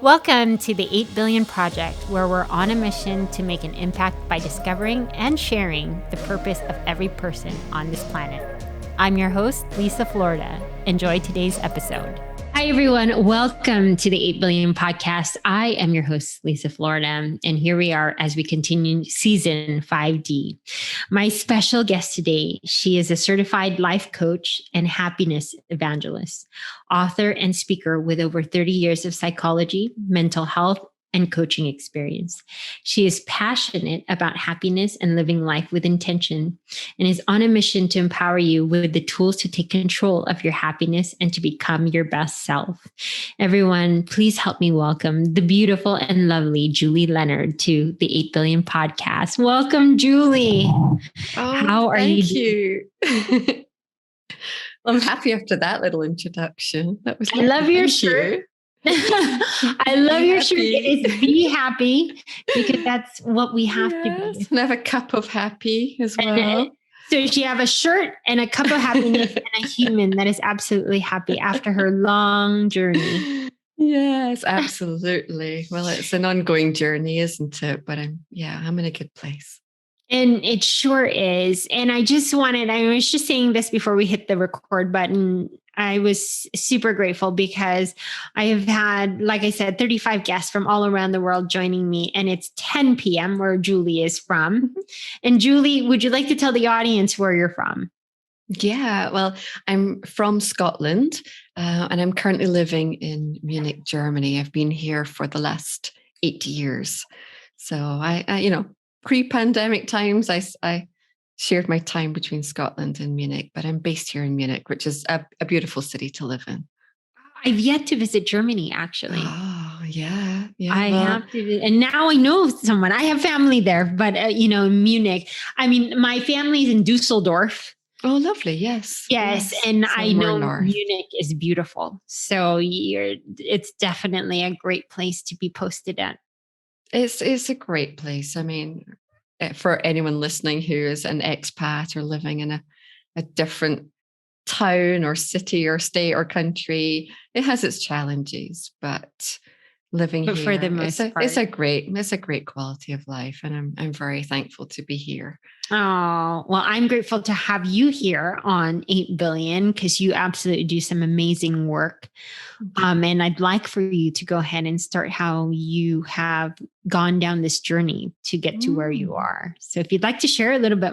Welcome to the 8 Billion Project, where we're on a mission to make an impact by discovering and sharing the purpose of every person on this planet. I'm your host, Liza Florida. Enjoy today's episode. Hi, everyone. Welcome to the 8 Billion Podcast. I am your host, Liza Florida, and here we are as we continue season 5D. My special guest today, she is a certified life coach and happiness evangelist, author and speaker with over 30 years of psychology, mental health, and coaching experience. She is passionate about happiness and living life with intention and is on a mission to empower you with the tools to take control of your happiness and to become your best self. Everyone, please help me welcome the beautiful and lovely Julie Leonard to the 8 Billion Podcast. Welcome, Julie. How are you doing? Thank you. I'm happy after that little introduction. That was I love your shirt. I love your shirt. It is be happy because that's what we have to be. And I have a cup of happy as well. So you have a shirt and a cup of happiness and a human that is absolutely happy after her long journey. Yes, absolutely. Well, it's an ongoing journey, isn't it? But I'm in a good place. And it sure is. And I was just saying this before we hit the record button. I was super grateful because I have had, like I said, 35 guests from all around the world joining me. And it's 10 p.m. where Julie is from. And Julie, would you like to tell the audience where you're from? Yeah, well, I'm from Scotland and I'm currently living in Munich, Germany. I've been here for the last 8 years. So I pre-pandemic times, I shared my time between Scotland and Munich, but I'm based here in Munich, which is a beautiful city to live in. I've yet to visit Germany, actually. Oh, yeah. I have to. And now I know someone. I have family there, but, in Munich. I mean, my family's in Dusseldorf. Oh, lovely. Yes. Yes. And I know Munich is beautiful. So it's definitely a great place to be posted at. It's a great place. I mean, for anyone listening who is an expat or living in a different town or city or state or country, it has its challenges, but living here, for the most part, it's a great quality of life, and I'm very thankful to be here. Oh, well, I'm grateful to have you here on 8 Billion because you absolutely do some amazing work. And I'd like for you to go ahead and start how you have gone down this journey to get to where you are. So if you'd like to share a little bit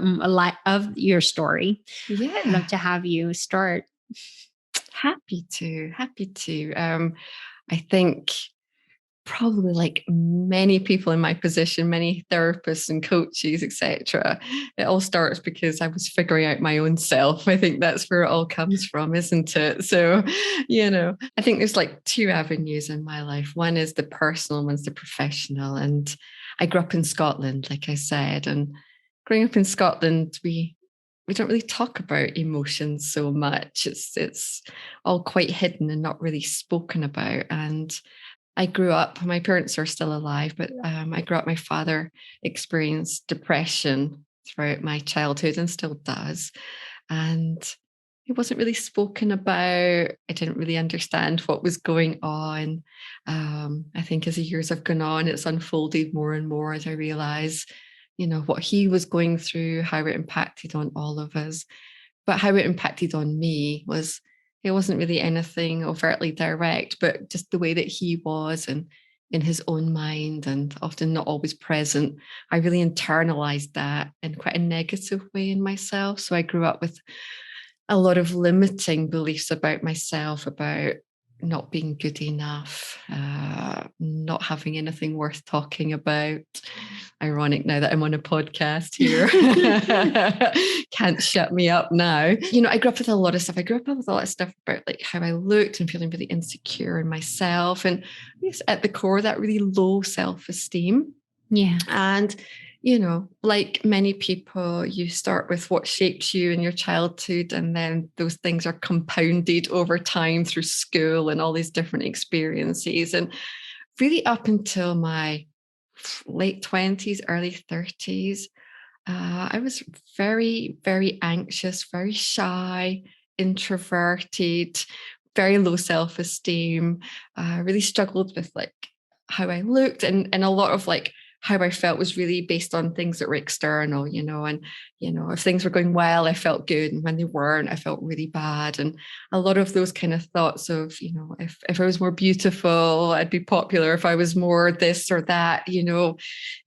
of your story, I'd love to have you start. Happy to. I think probably like many people in my position, many therapists and coaches, etc., it all starts because I was figuring out my own self. I think that's where it all comes from, isn't it? So, I think there's like two avenues in my life. One is the personal, one's the professional. And I grew up in Scotland, like I said, and growing up in Scotland, we don't really talk about emotions so much. It's all quite hidden and not really spoken about. And I grew up, my parents are still alive, but I grew up, my father experienced depression throughout my childhood and still does. And it wasn't really spoken about. I didn't really understand what was going on. I think as the years have gone on, it's unfolded more and more as I realize, what he was going through, how it impacted on all of us. But how it impacted on me was, it wasn't really anything overtly direct, but just the way that he was and in his own mind and often not always present. I really internalized that in quite a negative way in myself. So I grew up with a lot of limiting beliefs about myself, about not being good enough, not having anything worth talking about. Ironic now that I'm on a podcast here. Can't shut me up now. I grew up with a lot of stuff. I grew up with a lot of stuff about like how I looked and feeling really insecure in myself. And I guess at the core, that really low self-esteem. Yeah. And like many people, you start with what shapes you in your childhood, and then those things are compounded over time through school and all these different experiences. And really up until my late 20s, early 30s, I was very, very anxious, very shy, introverted, very low self-esteem, really struggled with like how I looked, and a lot of like how I felt was really based on things that were external, and if things were going well, I felt good, and when they weren't, I felt really bad. And a lot of those kind of thoughts of, if I was more beautiful, I'd be popular. If I was more this or that, if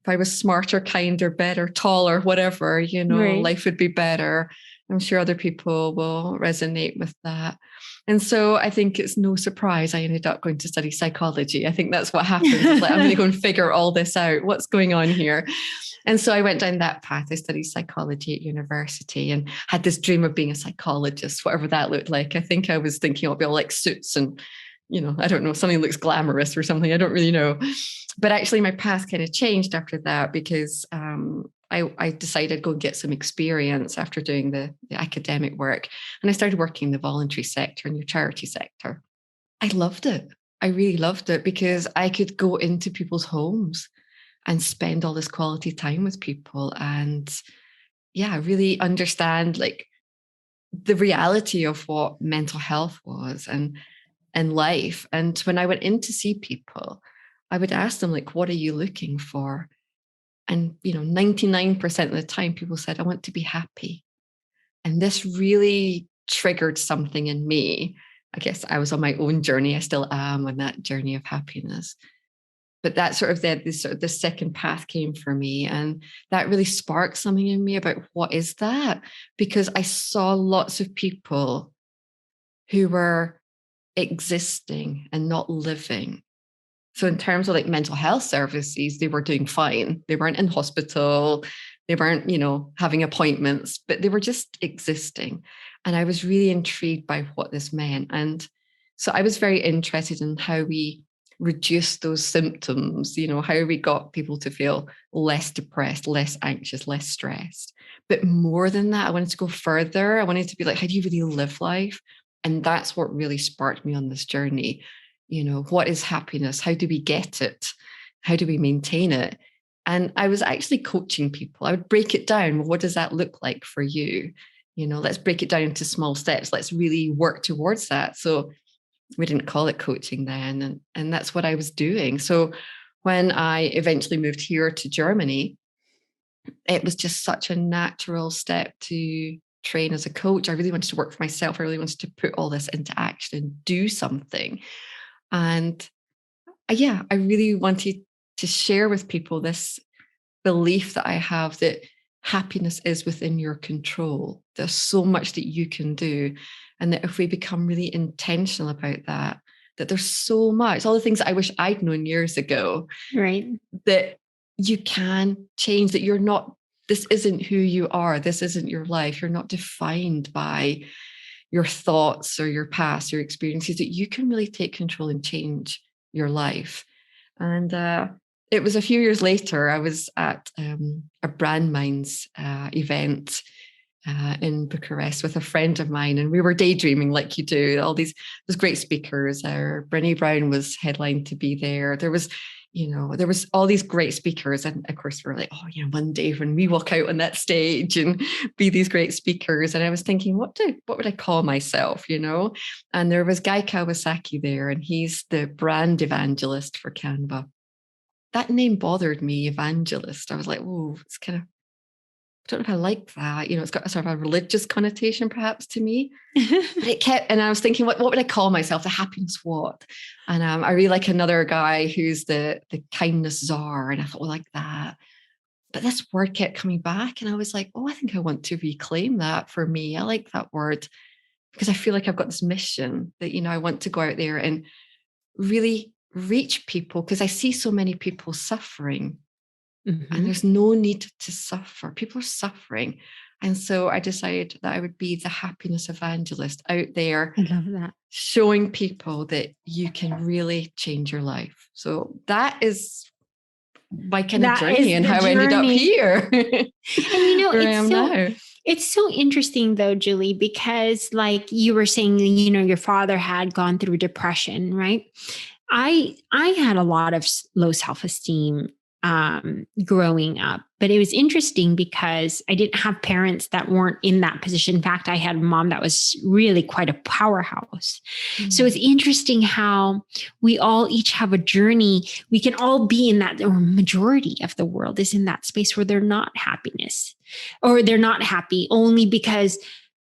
I was smarter, kinder, better, taller, whatever, Right. life would be better. I'm sure other people will resonate with that. And so I think it's no surprise I ended up going to study psychology. I think that's what happened. It's like, I'm going to go and figure all this out. What's going on here? And so I went down that path. I studied psychology at university and had this dream of being a psychologist, whatever that looked like. I think I was thinking it'll be all like suits and, I don't know, something looks glamorous or something. I don't really know. But actually my path kind of changed after that because I decided I'd go and get some experience after doing the academic work. And I started working in the voluntary sector and the charity sector. I loved it. I really loved it because I could go into people's homes and spend all this quality time with people and really understand like the reality of what mental health was and life. And when I went in to see people, I would ask them like, what are you looking for? And, 99% of the time people said, I want to be happy. And this really triggered something in me. I guess I was on my own journey. I still am on that journey of happiness. But that sort of the second path came for me. And that really sparked something in me about what is that? Because I saw lots of people who were existing and not living. So in terms of like mental health services, they were doing fine. They weren't in hospital. They weren't, having appointments, but they were just existing. And I was really intrigued by what this meant. And so I was very interested in how we reduce those symptoms, how we got people to feel less depressed, less anxious, less stressed. But more than that, I wanted to go further. I wanted to be like, how do you really live life? And that's what really sparked me on this journey. What is happiness? How do we get it? How do we maintain it? And I was actually coaching people. I would break it down. Well, what does that look like for you? Let's break it down into small steps. Let's really work towards that. So we didn't call it coaching then. And that's what I was doing. So when I eventually moved here to Germany, it was just such a natural step to train as a coach. I really wanted to work for myself. I really wanted to put all this into action and do something. And I really wanted to share with people this belief that I have that happiness is within your control. There's so much that you can do. And that if we become really intentional about that there's so much, all the things that I wish I'd known years ago, right, that you can change, that you're not, this isn't who you are. This isn't your life. You're not defined by your thoughts or your past, your experiences, that you can really take control and change your life. And it was a few years later, I was at a Brand Minds event in Bucharest with a friend of mine, and we were daydreaming like you do. All these great speakers. Brené Brown was headlined to be there. There was all these great speakers. And of course, we're like, one day when we walk out on that stage and be these great speakers. And I was thinking, what would I call myself, And there was Guy Kawasaki there, and he's the brand evangelist for Canva. That name bothered me, Evangelist. I was like, oh, it's kind of, I don't know if I like that. It's got a sort of a religious connotation perhaps to me. But it kept, and I was thinking, what would I call myself? The happiness what? And I really like another guy who's the kindness czar. And I thought, like that. But this word kept coming back. And I was like, I think I want to reclaim that for me. I like that word because I feel like I've got this mission that, I want to go out there and really reach people, because I see so many people suffering. Mm-hmm. And there's no need to suffer. People are suffering. And so I decided that I would be the happiness evangelist out there. I love that. Showing people that you can really change your life. So that is my kind of journey and how I ended up here. And it's so interesting though, Julie, because like you were saying, your father had gone through depression, right? I had a lot of low self-esteem growing up. But it was interesting because I didn't have parents that weren't in that position. In fact, I had a mom that was really quite a powerhouse. So it's interesting how we all each have a journey. We can all be in that, or majority of the world is in that space where they're not happiness, or they're not happy only because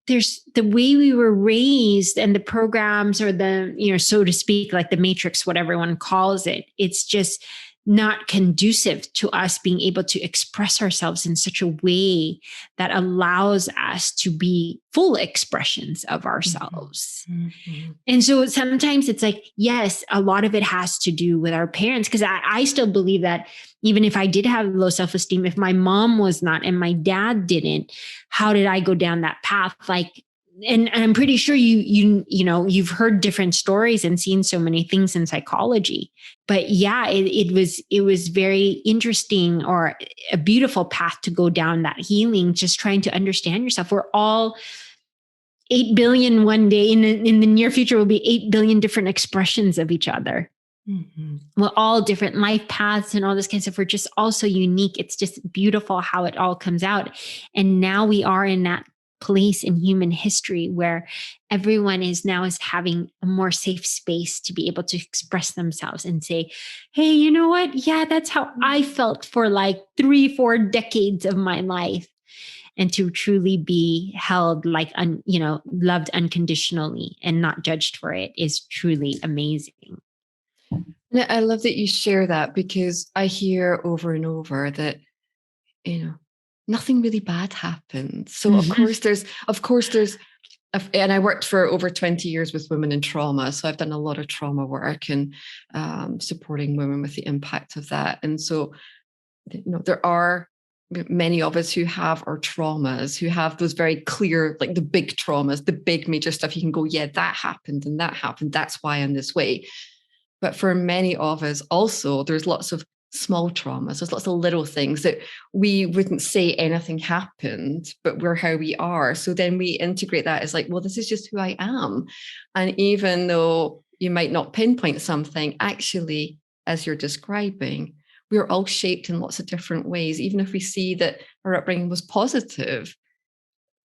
there's the way we were raised and the programs, or the, so to speak, like the matrix, what everyone calls it. It's just not conducive to us being able to express ourselves in such a way that allows us to be full expressions of ourselves. Mm-hmm. And so sometimes it's like, yes, a lot of it has to do with our parents, because I still believe that even if I did have low self-esteem, if my mom was not and my dad didn't, how did I go down that path? Like, and I'm pretty sure you've heard different stories and seen so many things in psychology. But yeah, it was very interesting, or a beautiful path to go down, that healing, just trying to understand yourself. We're all 8 billion one day. In the near future, will be 8 billion different expressions of each other. Mm-hmm. We're all different life paths and all this kind of stuff. We're just all so unique. It's just beautiful how it all comes out. And now we are in that place in human history where everyone is having a more safe space to be able to express themselves and say, hey, you know what? Yeah, that's how I felt for like 3-4 decades of my life. And to truly be held like, loved unconditionally and not judged for it is truly amazing. I love that you share that, because I hear over and over that, nothing really bad happens. So of course there's, and I worked for over 20 years with women in trauma. So I've done a lot of trauma work and supporting women with the impact of that. And so, there are many of us who have our traumas, who have those very clear, like the big traumas, the big major stuff. You can go, yeah, that happened and that happened. That's why I'm this way. But for many of us also, there's lots of small traumas. There's lots of little things that we wouldn't say anything happened, but we're how we are. So then we integrate that as like, well, this is just who I am. And even though you might not pinpoint something, actually, as you're describing, we're all shaped in lots of different ways. Even if we see that our upbringing was positive,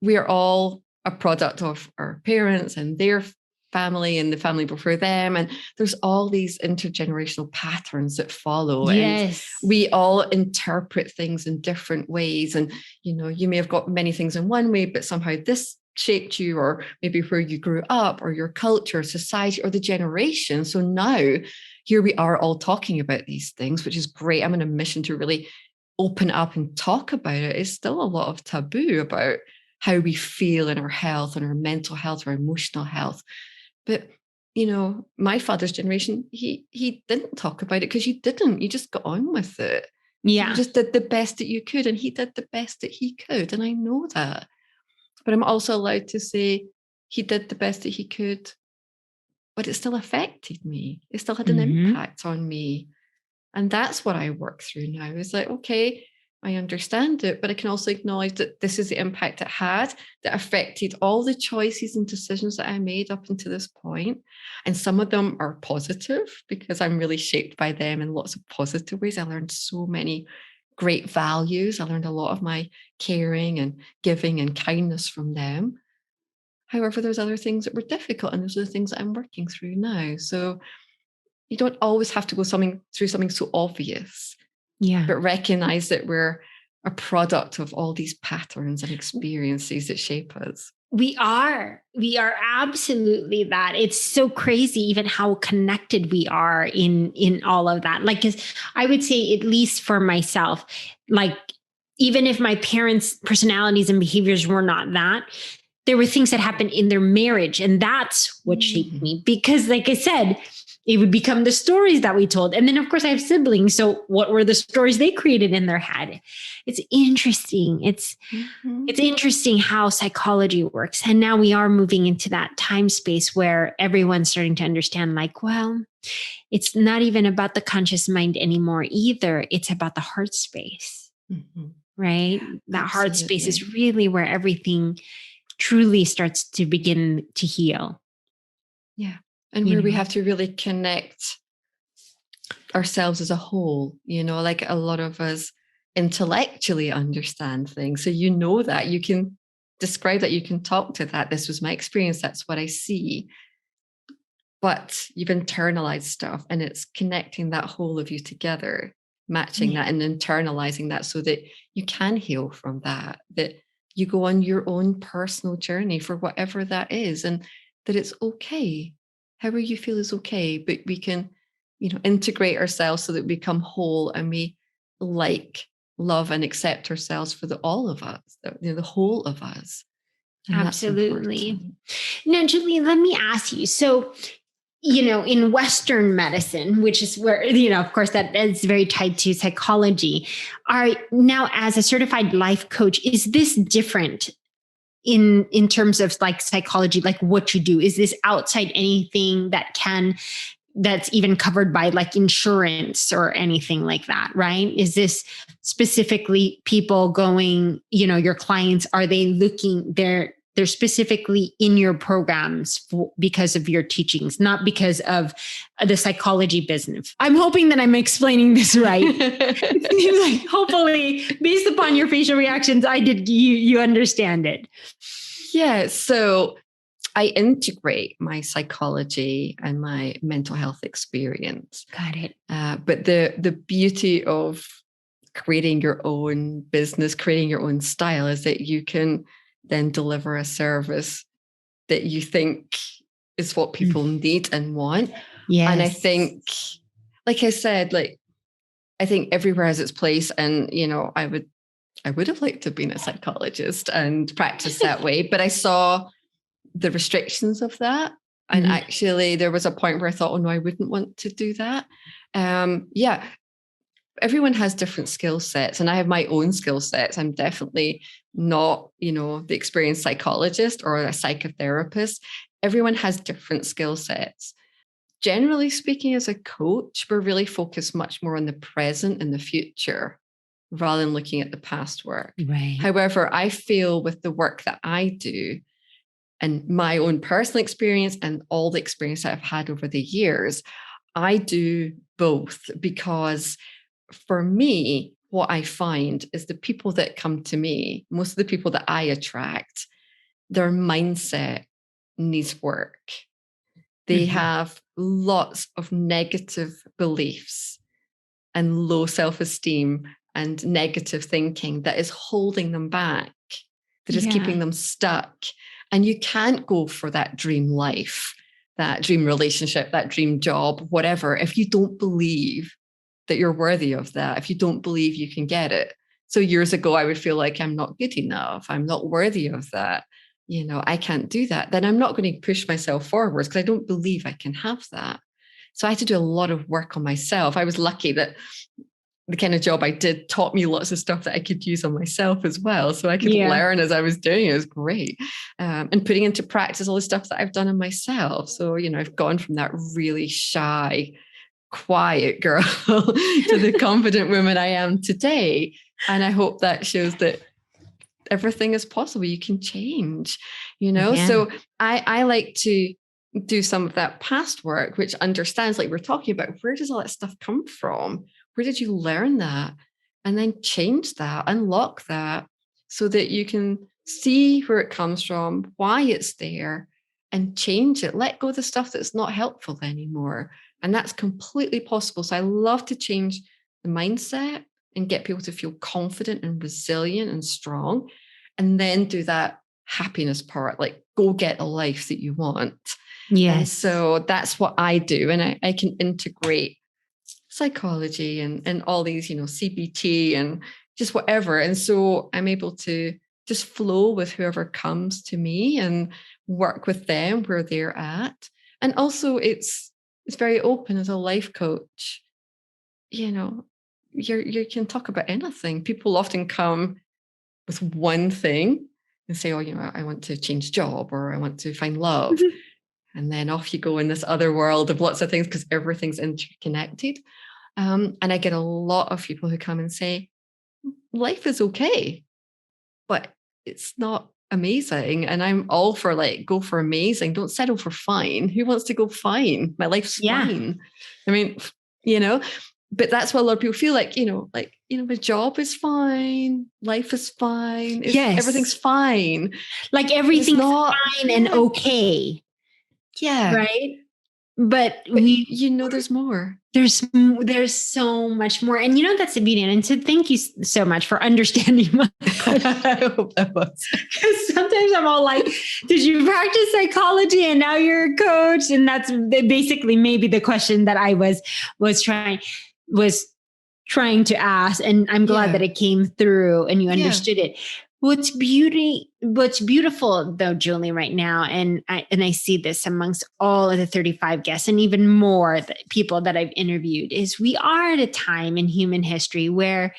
we are all a product of our parents and their family and the family before them. And there's all these intergenerational patterns that follow. Yes. And we all interpret things in different ways. And, you may have got many things in one way, but somehow this shaped you, or maybe where you grew up, or your culture, society, or the generation. So now here we are all talking about these things, which is great. I'm on a mission to really open up and talk about it. It's still a lot of taboo about how we feel in our health and our mental health, our emotional health. But, my father's generation, he didn't talk about it because you just got on with it. Yeah. You just did the best that you could, and he did the best that he could. And I know that. But I'm also allowed to say he did the best that he could, but it still affected me. It still had an impact on me. And that's what I work through now. It's like, okay, I understand it, but I can also acknowledge that this is the impact it had, that affected all the choices and decisions that I made up until this point. And some of them are positive because I'm really shaped by them in lots of positive ways. I learned so many great values. I learned a lot of my caring and giving and kindness from them. However, there's other things that were difficult, and those are the things that I'm working through now. So you don't always have to go through something so obvious. Yeah. But recognize that we're a product of all these patterns and experiences that shape us. We are absolutely that. It's so crazy, even how connected we are in all of that. Like, 'cause I would say, at least for myself, like, even if my parents' personalities and behaviors were not that, there were things that happened in their marriage, and that's what shaped me. Because, like I said, it would become the stories that we told. And then, of course, I have siblings. So what were the stories they created in their head? It's interesting. It's interesting how psychology works. And now we are moving into that time space where everyone's starting to understand, like, well, it's not even about the conscious mind anymore either. It's about the heart space, right? That heart space is really where everything truly starts to begin to heal. Yeah. And where we have to really connect ourselves as a whole, like a lot of us intellectually understand things. So that you can describe that, you can talk to that. This was my experience. That's what I see. But you've internalized stuff, and it's connecting that whole of you together, matching that and internalizing that so that you can heal from that you go on your own personal journey for whatever that is, and that it's okay. However you feel is okay, but we can, integrate ourselves so that we become whole, and we love and accept ourselves for all of us, the whole of us. And absolutely. Now, Julie, let me ask you. So, in Western medicine, which is where, of course, that is very tied to psychology, now as a certified life coach, is this different in terms of like psychology, like what you do? Is this outside anything that's even covered by like insurance or anything like that, right? Is this specifically people going, your clients, are they looking, they're specifically in your programs because of your teachings, not because of the psychology business? I'm hoping that I'm explaining this right. Like, hopefully, based upon your facial reactions, you understand it. Yeah. So I integrate my psychology and my mental health experience. Got it. But the beauty of creating your own business, creating your own style, is that you can then deliver a service that you think is what people need and want. Yes. And I think, like I said, I think everywhere has its place. And, I would have liked to have been a psychologist and practice that way, but I saw the restrictions of that. And actually there was a point where I thought, oh no, I wouldn't want to do that. Everyone has different skill sets, and I have my own skill sets. I'm definitely not, the experienced psychologist or a psychotherapist. Everyone has different skill sets. Generally speaking, as a coach, we're really focused much more on the present and the future rather than looking at the past work. Right. However, I feel with the work that I do and my own personal experience and all the experience that I've had over the years, I do both, because for me, what I find is the people that come to me, most of the people that I attract, their mindset needs work. They have lots of negative beliefs and low self-esteem and negative thinking that is holding them back, that is keeping them stuck. And you can't go for that dream life, that dream relationship, that dream job, whatever, if you don't believe that you're worthy of that, if you don't believe you can get it. So years ago, I would feel like I'm not good enough. I'm not worthy of that. I can't do that. Then I'm not going to push myself forwards because I don't believe I can have that. So I had to do a lot of work on myself. I was lucky that the kind of job I did taught me lots of stuff that I could use on myself as well. So I could learn as I was doing it. It was great. And putting into practice all the stuff that I've done on myself. So, I've gone from that really shy, quiet girl to the confident woman I am today. And I hope that shows that everything is possible. You can change, So I like to do some of that past work, which understands, like we're talking about, where does all that stuff come from? Where did you learn that? And then change that, unlock that, so that you can see where it comes from, why it's there, and change it. Let go of the stuff that's not helpful anymore. And that's completely possible. So I love to change the mindset and get people to feel confident and resilient and strong, and then do that happiness part, like go get a life that you want. Yes. And so that's what I do. And I can integrate psychology and all these, CBT and just whatever. And so I'm able to just flow with whoever comes to me and work with them where they're at. And also it's very open as a life coach. You can talk about anything. People often come with one thing and say, oh, I want to change job, or I want to find love. And then off you go in this other world of lots of things, because everything's interconnected. And I get a lot of people who come and say, life is okay, but it's not amazing. And I'm all for go for amazing. Don't settle for fine. Who wants to go fine? My life's fine. I mean, But that's what a lot of people feel like, my job is fine. Life is fine. Yes. Everything's fine. Like everything's fine and okay. Yeah. Right. But there's more. There's so much more. And that's the beauty. And so thank you so much for understanding my question. I hope that was. Because sometimes I'm all like, did you practice psychology and now you're a coach? And that's basically maybe the question that I was trying to ask. And I'm glad that it came through and you understood it. What's beautiful though, Julie, right now, and I see this amongst all of the 35 guests and even more people that I've interviewed, is we are at a time in human history where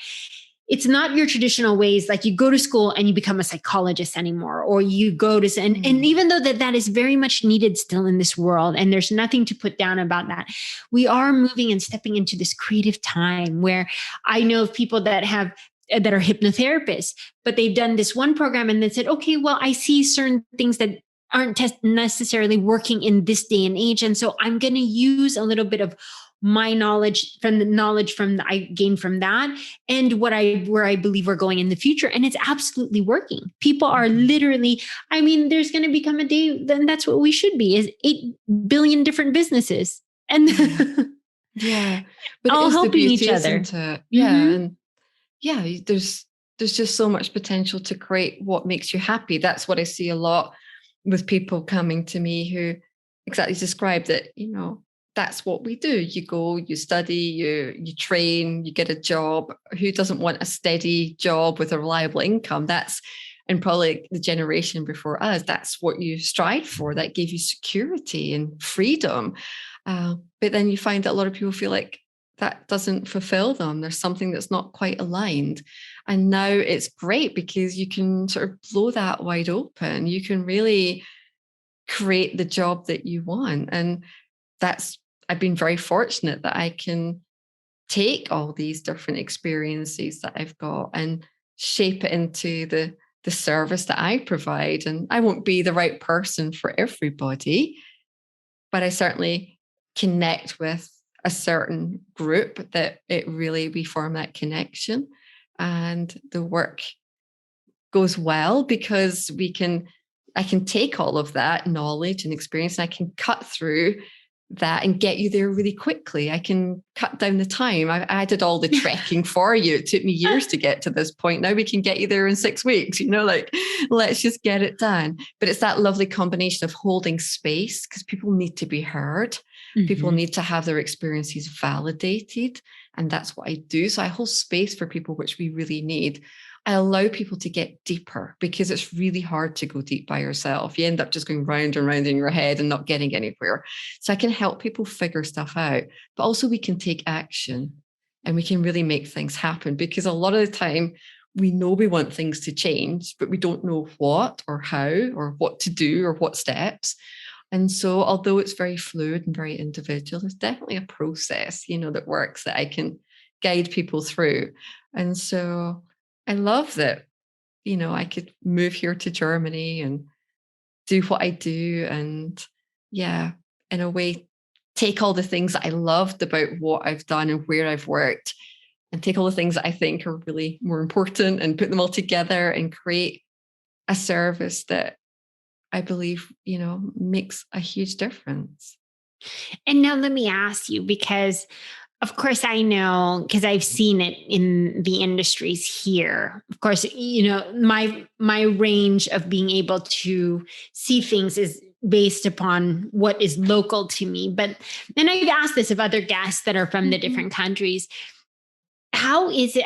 it's not your traditional ways, like you go to school and you become a psychologist anymore, or you go to, and even though that is very much needed still in this world, and there's nothing to put down about that, we are moving and stepping into this creative time where I know of people that are hypnotherapists, but they've done this one program and then said, okay, well, I see certain things that aren't necessarily working in this day and age. And so I'm going to use a little bit of my knowledge from I gained from that and where I believe we're going in the future. And it's absolutely working. People are literally, there's going to become a day, then that's what we should be, is 8 billion different businesses. And but all helping each other. And there's just so much potential to create what makes you happy. That's what I see a lot with people coming to me who exactly describe that, that's what we do. You go, you study, you train, you get a job. Who doesn't want a steady job with a reliable income? And probably the generation before us, that's what you strive for. That gave you security and freedom. But then you find that a lot of people feel like that doesn't fulfill them. There's something that's not quite aligned. And now it's great because you can sort of blow that wide open. You can really create the job that you want. And I've been very fortunate that I can take all these different experiences that I've got and shape it into the service that I provide. And I won't be the right person for everybody, but I certainly connect with a certain group that we form that connection, and the work goes well because I can take all of that knowledge and experience and I can cut through that and get you there really quickly. I can cut down the time. I did all the trekking for you. It took me years to get to this point. Now we can get you there in 6 weeks, let's just get it done. But it's that lovely combination of holding space, because people need to be heard. Mm-hmm. People need to have their experiences validated. And that's what I do. So I hold space for people, which we really need. I allow people to get deeper because it's really hard to go deep by yourself. You end up just going round and round in your head and not getting anywhere. So I can help people figure stuff out, but also we can take action and we can really make things happen, because a lot of the time we know we want things to change, but we don't know what or how or what to do or what steps. And so although it's very fluid and very individual, there's definitely a process, that works that I can guide people through. And so I love that, I could move here to Germany and do what I do. And in a way, take all the things that I loved about what I've done and where I've worked, and take all the things that I think are really more important and put them all together and create a service that I believe, makes a huge difference. And now let me ask you, because of course, I know, because I've seen it in the industries here. Of course, my range of being able to see things is based upon what is local to me. But then I've asked this of other guests that are from the different countries. How is it?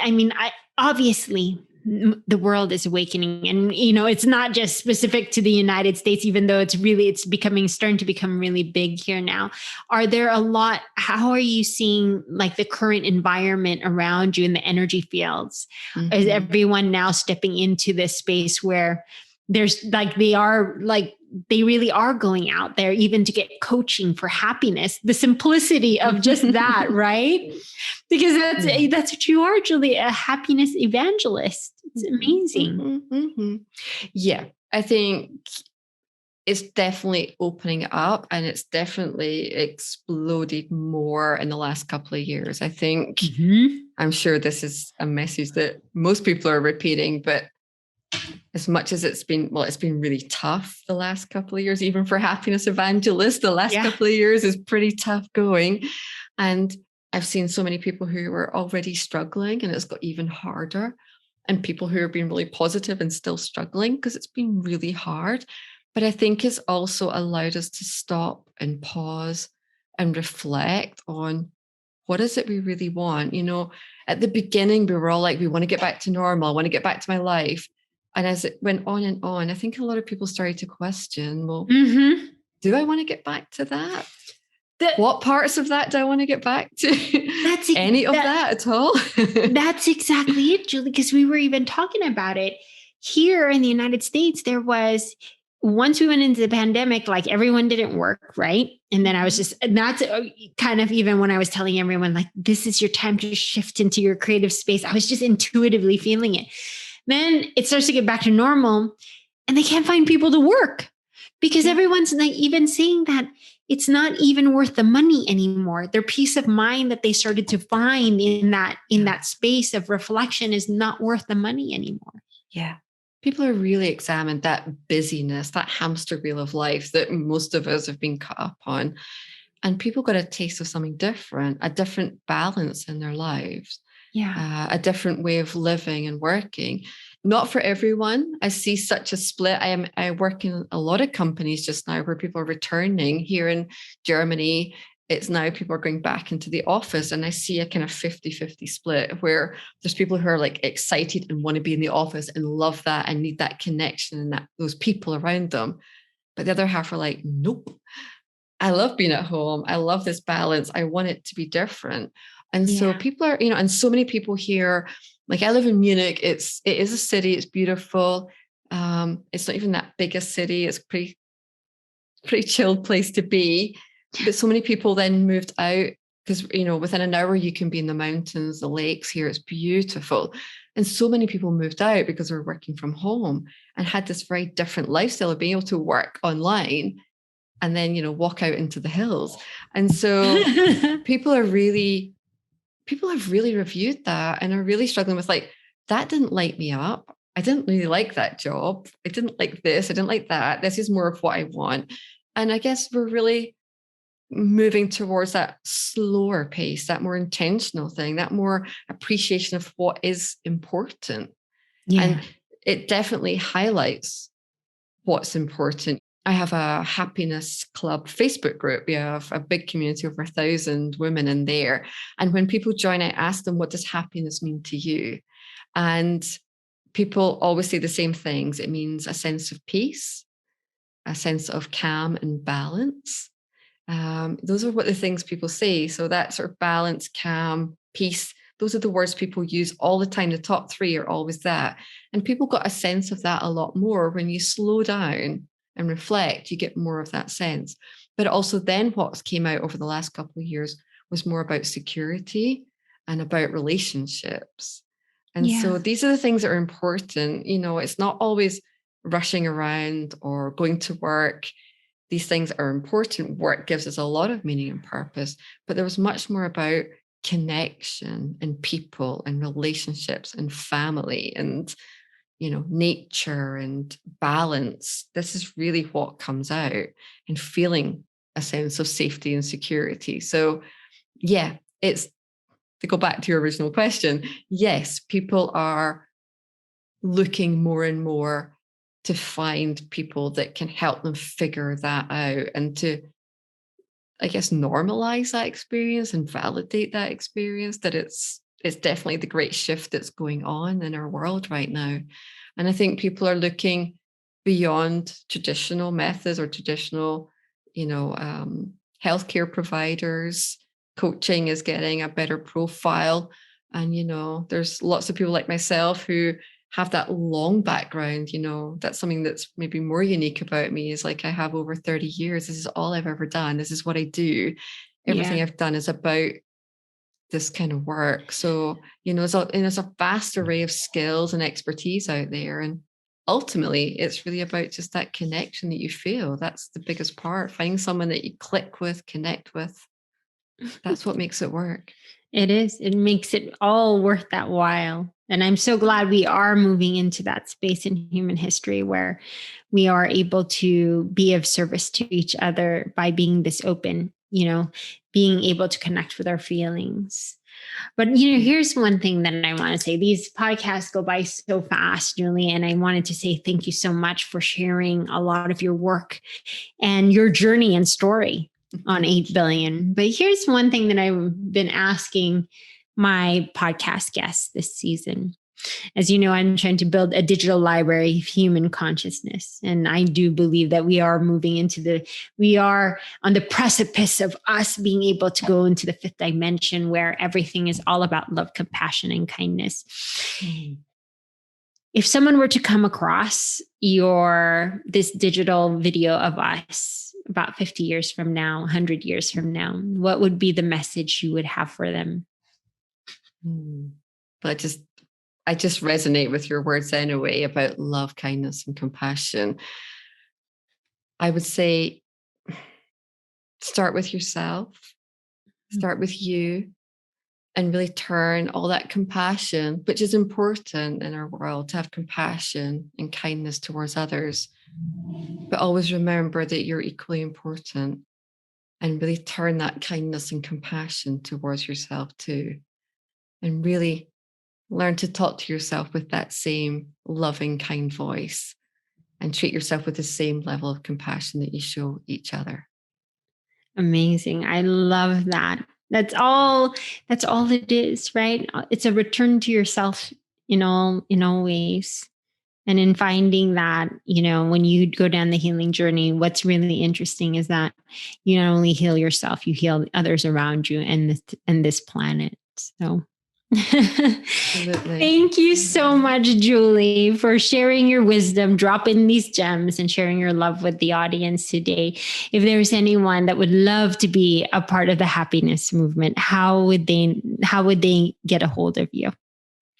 Obviously, the world is awakening, and it's not just specific to the United States, even though it's starting to become really big here now. Are there how are you seeing like the current environment around you in the energy fields? Mm-hmm. Is everyone now stepping into this space where there's they really are going out there even to get coaching for happiness, the simplicity of just that, right? Because that's what you are, Julie, a happiness evangelist. It's amazing. Mm-hmm. Yeah, I think it's definitely opening up, and it's definitely exploded more in the last couple of years. I think I'm sure this is a message that most people are repeating, but as much as it's been really tough the last couple of years, even for Happiness Evangelist, the last couple of years is pretty tough going. And I've seen so many people who were already struggling and it's got even harder, and people who have been really positive and still struggling because it's been really hard. But I think it's also allowed us to stop and pause and reflect on what is it we really want. At the beginning, we were all like, we want to get back to normal. I want to get back to my life. And as it went on and on, I think a lot of people started to question, well, do I want to get back to that? What parts of that do I want to get back to? That's any of that at all? That's exactly it, Julie, because we were even talking about it here in the United States. There was, once we went into the pandemic, like everyone didn't work, right? And then I was just, and that's kind of even when I was telling everyone, like, this is your time to shift into your creative space, I was just intuitively feeling it. Then it starts to get back to normal and they can't find people to work because everyone's like even saying that it's not even worth the money anymore. Their peace of mind that they started to find in that space of reflection is not worth the money anymore. Yeah. People are really examined that busyness, that hamster wheel of life that most of us have been caught up on. And people got a taste of something different, a different balance in their lives. A different way of living and working. Not for everyone. I see such a split. I work in a lot of companies just now where people are returning. Here in Germany, it's now people are going back into the office, and I see a kind of 50-50 split where there's people who are like excited and want to be in the office and love that and need that connection and those people around them. But the other half are like, nope, I love being at home. I love this balance. I want it to be different. And so people are, and so many people here, like I live in Munich. It is a city. It's beautiful. It's not even that big a city. It's pretty chilled place to be. But so many people then moved out because, within an hour you can be in the mountains, the lakes here. It's beautiful. And so many people moved out because they were working from home and had this very different lifestyle of being able to work online and then, walk out into the hills. And so people have really reviewed that and are really struggling with like, that didn't light me up. I didn't really like that job. I didn't like this. I didn't like that. This is more of what I want. And I guess we're really moving towards that slower pace, that more intentional thing, that more appreciation of what is important. And it definitely highlights what's important. I have a happiness club Facebook group. We have a big community, over 1,000 women in there. And when people join, I ask them, what does happiness mean to you? And people always say the same things. It means a sense of peace, a sense of calm and balance. Those are what the things people say. So that sort of balance, calm, peace, those are the words people use all the time. The top three are always that. And people got a sense of that a lot more. When you slow down and reflect, you get more of that sense. But also then what came out over the last couple of years was more about security and about relationships. And so these are the things that are important. It's not always rushing around or going to work. These things are important. Work gives us a lot of meaning and purpose, but there was much more about connection and people and relationships and family and, nature and balance. This is really what comes out, and feeling a sense of safety and security. So it's to go back to your original question. Yes, people are looking more and more to find people that can help them figure that out and to, I guess, normalize that experience and validate that experience, that it's definitely the great shift that's going on in our world right now. And I think people are looking beyond traditional methods or traditional, healthcare providers. Coaching is getting a better profile. And, there's lots of people like myself who have that long background. That's something that's maybe more unique about me, is like I have over 30 years. This is all I've ever done. This is what I do. Everything I've done is about this kind of work. So, there's a vast array of skills and expertise out there. And ultimately, it's really about just that connection that you feel. That's the biggest part. Finding someone that you click with, connect with. That's what makes it work. It is. It makes it all worth that while. And I'm so glad we are moving into that space in human history where we are able to be of service to each other by being this open, being able to connect with our feelings. But, here's one thing that I want to say. These podcasts go by so fast, Julie, and I wanted to say thank you so much for sharing a lot of your work and your journey and story on 8 billion. But here's one thing that I've been asking my podcast guests this season. As you know, I'm trying to build a digital library of human consciousness. And I do believe that we are we are on the precipice of us being able to go into the 5th dimension where everything is all about love, compassion, and kindness. Mm. If someone were to come across this digital video of us about 50 years from now, 100 years from now, what would be the message you would have for them? But I just resonate with your words anyway about love, kindness, and compassion. I would say start with yourself, start with you, and really turn all that compassion, which is important in our world, to have compassion and kindness towards others. But always remember that you're equally important, and really turn that kindness and compassion towards yourself too. And really learn to talk to yourself with that same loving, kind voice, and treat yourself with the same level of compassion that you show each other. Amazing. I love that. That's all it is, right? It's a return to yourself in all ways. And in finding that, when you go down the healing journey, what's really interesting is that you not only heal yourself, you heal others around you and this planet. So thank you so much, Julie, for sharing your wisdom, dropping these gems, and sharing your love with the audience today. If there's anyone that would love to be a part of the happiness movement, how would they get a hold of you?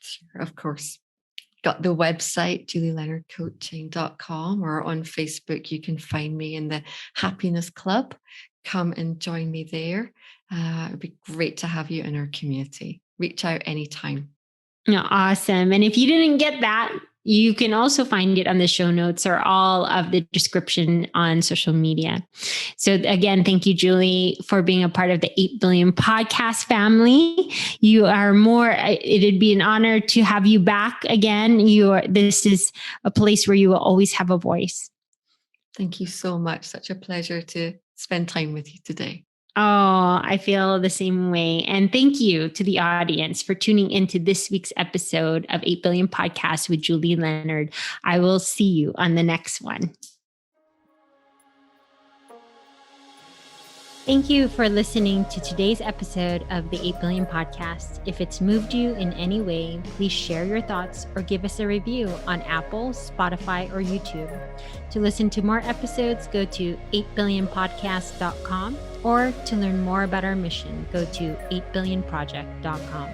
Sure, of course. Got the website, julieleonardcoaching.com, or on Facebook, you can find me in the Happiness Club. Come and join me there. It'd be great to have you in our community. Reach out anytime. Awesome. And if you didn't get that, you can also find it on the show notes or all of the description on social media. So again, thank you, Julie, for being a part of the 8 Billion podcast family. You are it'd be an honor to have you back again. This is a place where you will always have a voice. Thank you so much. Such a pleasure to spend time with you today. Oh, I feel the same way. And thank you to the audience for tuning into this week's episode of 8 Billion Podcast with Julie Leonard. I will see you on the next one. Thank you for listening to today's episode of the 8 Billion Podcast. If it's moved you in any way, please share your thoughts or give us a review on Apple, Spotify, or YouTube. To listen to more episodes, go to 8billionpodcast.com, or to learn more about our mission, go to 8billionproject.com.